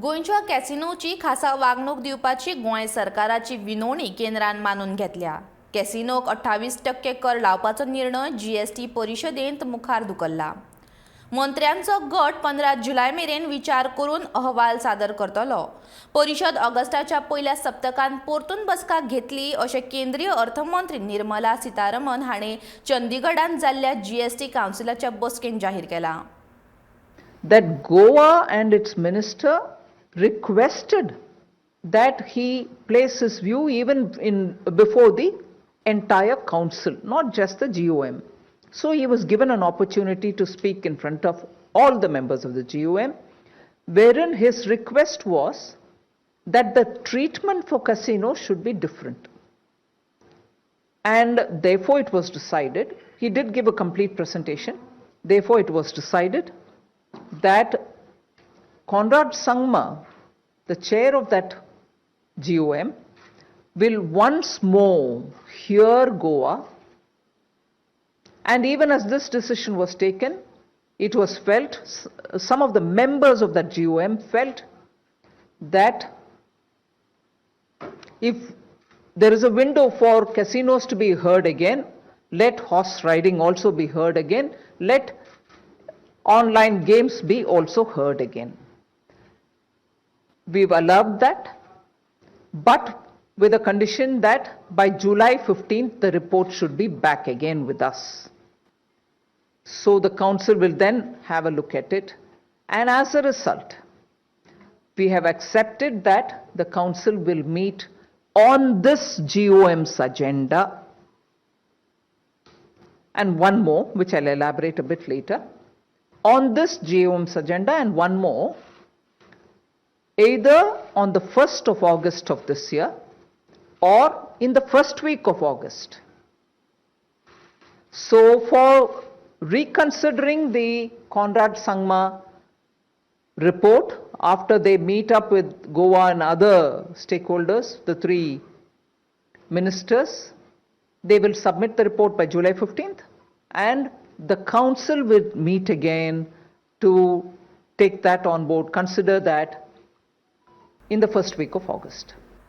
गोंयच्या कॅसिनोची खासा वागणूक दिवपाची गोंय सरकाराची विनवणी केंद्रान मानून घेतल्या। कॅसिनोक 28% कर लावपाचो निर्णय GST परिशदेंत मुखार धुकल्ला। मंत्र्यांचो गट 15 जुलय मेरेन विचार करून अहवाल सादर करतलो। परिशद ऑगस्टाच्या पहिल्या सप्तकांत परतून बसका घेतली अशें केंद्रीय अर्थमंत्री निर्मला सीतारामन हाणें चंदीगडांत जाल्ल्या GST कावन्सिलाच्या बसकेंत जाहीर केला। That Goa and its minister requested that he place his view even before the entire council, not just the GOM. So he was given an opportunity to speak in front of all the members of the GOM, wherein his request was that the treatment for casinos should be different. And therefore it was decided, he did give a complete presentation, therefore it was decided that Conrad Sangma, the chair of that GOM, will once more hear Goa, and even as this decision was taken, it was felt, some of the members of that GOM felt that if there is a window for casinos to be heard again, let horse riding also be heard again, let online games be also heard again. We've allowed that, but with a condition that by July 15th the report should be back again with us. So the council will then have a look at it, and as a result we have accepted that the council will meet on this GOM's agenda, and one more which I'll elaborate a bit later, on this GOM's agenda and one more, either on the 1st of August of this year or in the first week of August. So for reconsidering the Conrad Sangma report after they meet up with Goa and other stakeholders, the three ministers, they will submit the report by July 15th, and the council will meet again to take that on board, consider that in the first week of August.